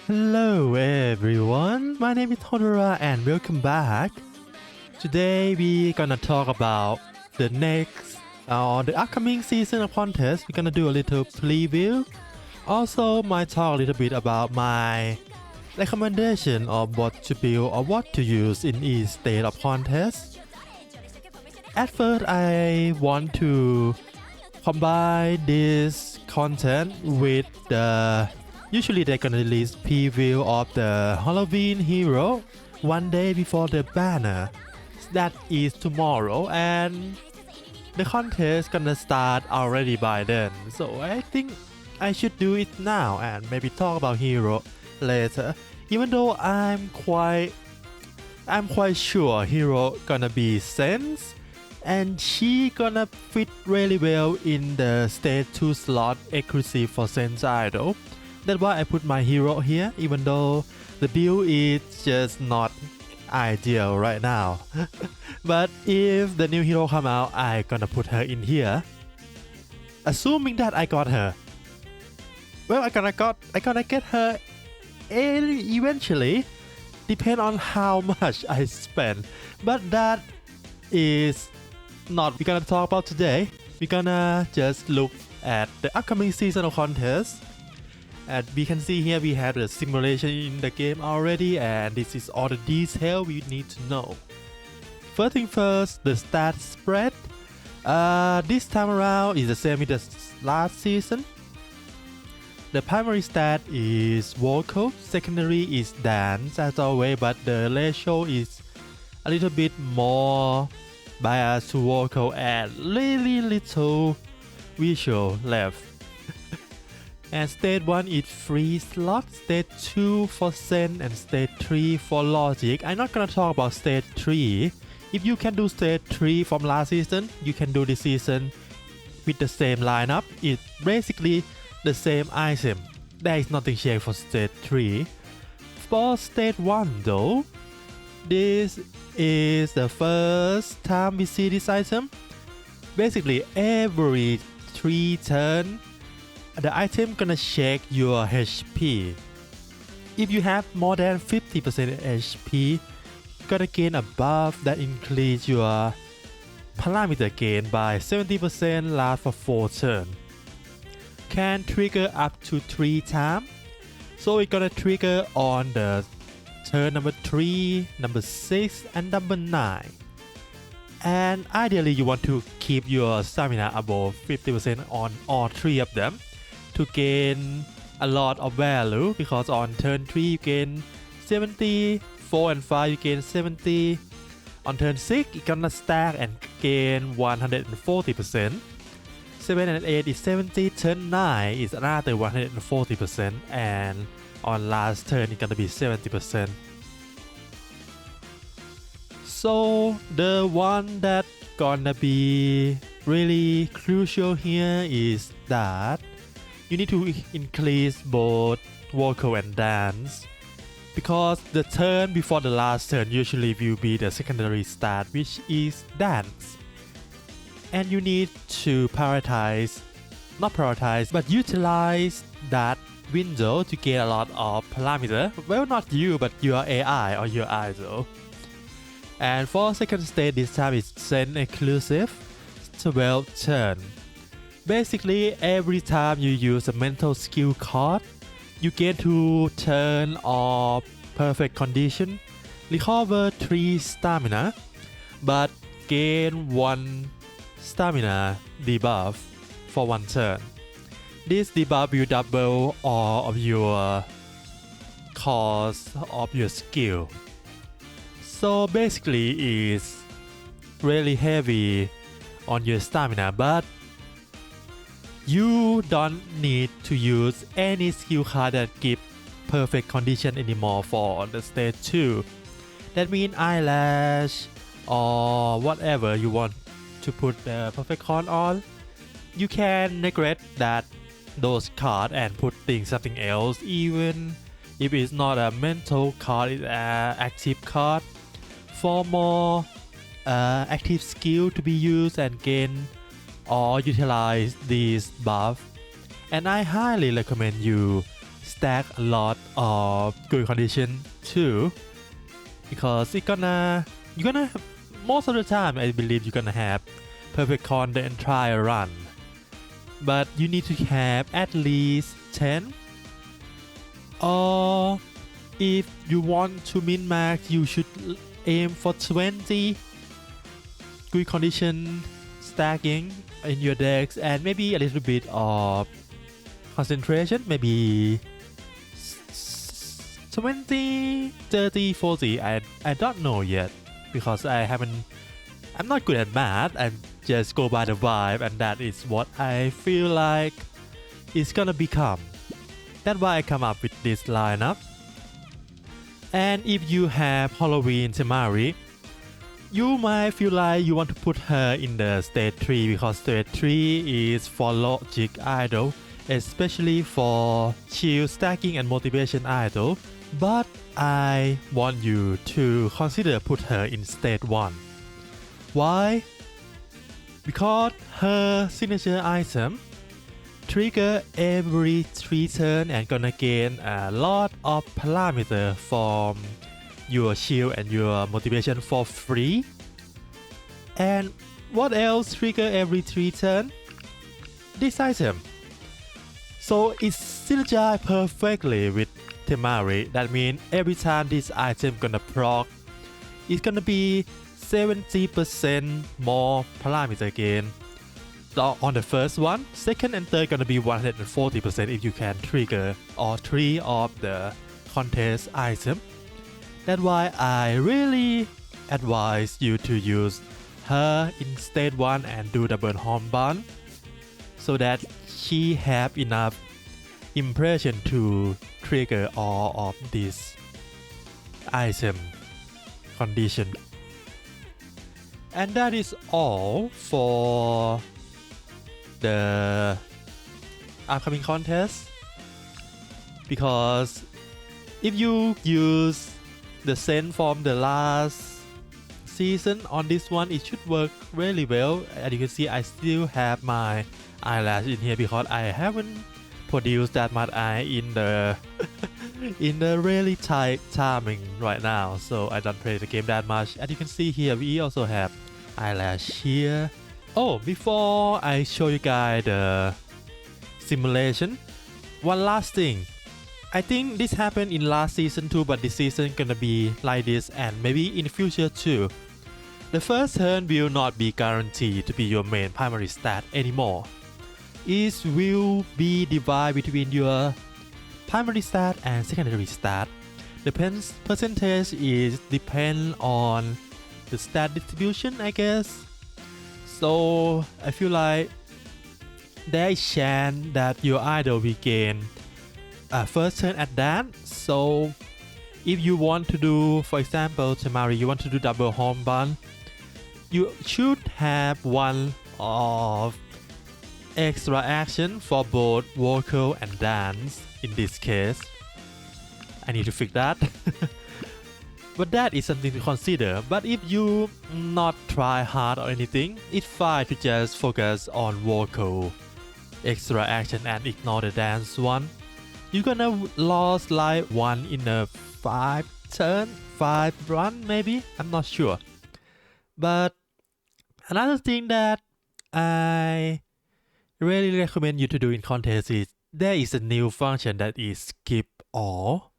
Hello everyone, my name is Honora and welcome back. Today we gonna talk about the the upcoming season of contest. We're gonna do a little preview. Also might talk a little bit about my recommendation of what to build or what to use in each state of contest. At first I want to combine this content with usually they're gonna release preview of the Halloween hero one day before the banner. That is tomorrow and the contest gonna start already by then. So I think I should do it now and maybe talk about hero later. Even though I'm quite sure hero gonna be Sense and she gonna fit really well in the stage 2 slot exclusive for Sense Idol. That's why I put my hero here, even though the build is just not ideal right now. But if the new hero come out, I gonna put her in here. Assuming that I got her. Well, I gonna get her eventually. Depend on how much I spend. But that is not we're gonna talk about today. We're gonna just look at the upcoming season of contest. And we can see here we have the simulation in the game already, and this is all the detail we need to know. First thing first, the stat spread. This time around is the same with the last season. The primary stat is vocal, secondary is dance as always, but the ratio is a little bit more biased to vocal and really little visual left. And stage 1 is free slot, stage 2 for Zen and stage 3 for logic. I'm not gonna talk about stage 3. If you can do stage 3 from last season, you can do this season with the same lineup. It's basically the same item. There is nothing changed for stage 3. For stage 1 though, this is the first time we see this item. Basically every 3 turns, the item gonna check your HP. If you have more than 50% HP, you gonna gain a buff that increase your parameter gain by 70%, last for 4 turns. Can trigger up to 3 times. So it's gonna trigger on the turn number 3, number 6 and number 9. And ideally you want to keep your stamina above 50% on all 3 of them to gain a lot of value, because on turn 3 you gain 70, 4 and 5 you gain 70, on turn 6 you gonna stack and gain 140%, 7 and 8 is 70, turn 9 is another 140%, and on last turn it's gonna be 70%. So the one that gonna be really crucial here is that you need to increase both vocal and dance, because the turn before the last turn usually will be the secondary stat, which is dance. And you need to but utilize that window to gain a lot of parameter. Well, not you, but your AI or your idol. And for second stage, this time is Zen exclusive, 12 turn. Basically, every time you use a mental skill card, you get to turn of perfect condition, recover 3 stamina, but gain 1 stamina debuff for 1 turn. This debuff will double all of your cost of your skill. So basically, it's really heavy on your stamina, but you don't need to use any skill card that give perfect condition anymore for the stage 2. That means eyelash or whatever you want to put the perfect con on. You can neglect those cards and put something else, even if it's not a mental card, it's an active card, for more active skill to be used and gain or utilize these buff. And I highly recommend you stack a lot of good condition too, because you're gonna most of the time I believe you're gonna have perfect con the entire run, but you need to have at least 10, or if you want to min max you should aim for 20 good condition stacking in your decks, and maybe a little bit of concentration, maybe 20, 30, 40. I don't know yet, because I'm not good at math. I just go by the vibe, and that is what I feel like it's gonna become. That's why I come up with this lineup. And if you have Halloween Temari, you might feel like you want to put her in the stage 3, because stage 3 is for logic idol, especially for shield stacking and motivation idol. But I want you to consider put her in stage 1. Why? Because her signature item trigger every 3 turns and gonna gain a lot of parameter from your shield and your motivation for free. And what else trigger every 3 turns? This item. So it synergizes perfectly with Temari. That means every time this item gonna proc, it's gonna be 70% more parameter gain on the first one. Second and third gonna be 140% if you can trigger all 3 of the contest item. That's why I really advise you to use her in stage 1 and do double horn bun, so that she have enough impression to trigger all of this item condition. And that is all for the upcoming contest, because if you use the scent from the last season on this one, it should work really well. As you can see, I still have my eyelash in here because I haven't produced that much eye in the in the really tight timing right now, so I don't play the game that much. As you can see here, we also have eyelash here. Oh, before I show you guys the simulation, one last thing. I think this happened in last season too, but this season gonna be like this, and maybe in the future too. The first turn will not be guaranteed to be your main primary stat anymore. It will be divided between your primary stat and secondary stat. The percentage is depend on the stat distribution, I guess. So I feel like there is chance that your idol will gain first turn at that. So if you want to do, for example, Temari, you want to do double horn bun, you should have one of extra action for both vocal and dance. In this case, I need to fix that. But that is something to consider. But if you not try hard or anything, it's fine to just focus on vocal extra action and ignore the dance one. You're gonna lose like 1 in a 5 run maybe, I'm not sure. But another thing that I really recommend you to do in contest is there is a new function that is skip all.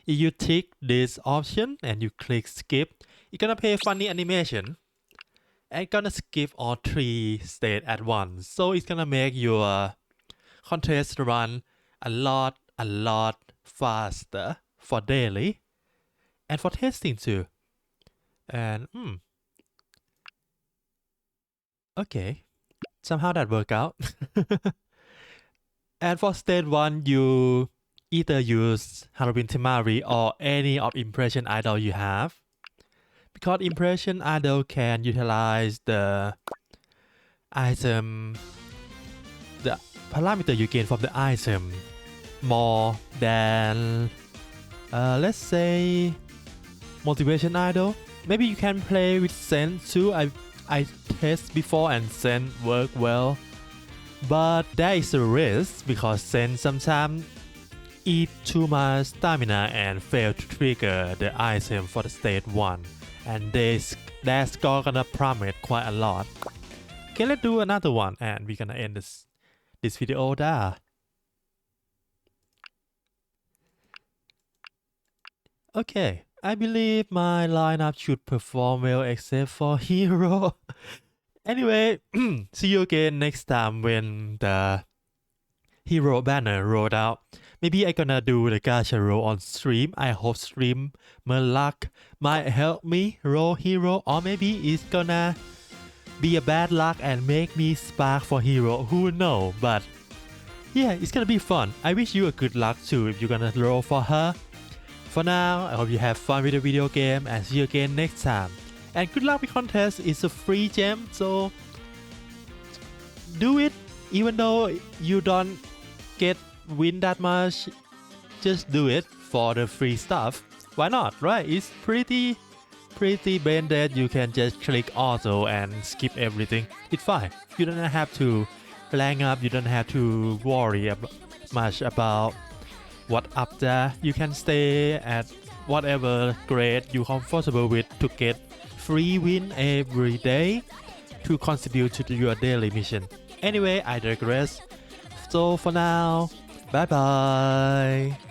If you tick this option and you click skip, it's gonna play funny animation and gonna skip all 3 stages at once. So it's gonna make your contest run a lot faster for daily and for testing too. And okay, somehow that worked out. And for stage 1, you either use Halloween Temari or any of Impression Idol you have, because Impression Idol can utilize the item, the parameter you gain from the item more than let's say Motivation Idol. Maybe you can play with Sense too. I test before and Sense work well, but there is a risk because Sense sometimes eat too much stamina and fail to trigger the item for the stage 1, and their score gonna plummet quite a lot. Okay, let's do another one and we're gonna end this video there. Okay, I believe my lineup should perform well except for hero. Anyway, see you again next time when the hero banner rolled out. Maybe I gonna do the gacha roll on stream. I hope stream luck might help me roll hero, or maybe it's gonna be a bad luck and make me spark for hero. Who knows? But yeah, it's gonna be fun. I wish you a good luck too if you're gonna roll for her. For now, I hope you have fun with the video game and see you again next time. And good luck with contest. It's a free gem, so do it. Even though you don't get win that much, just do it for the free stuff. Why not, right? It's pretty brain dead. You can just click auto and skip everything. It's fine. You don't have to rank up. You don't have to worry much about what up there. You can stay at whatever grade you're comfortable with to get free win every day to contribute to your daily mission. Anyway, I digress. So for now, bye bye.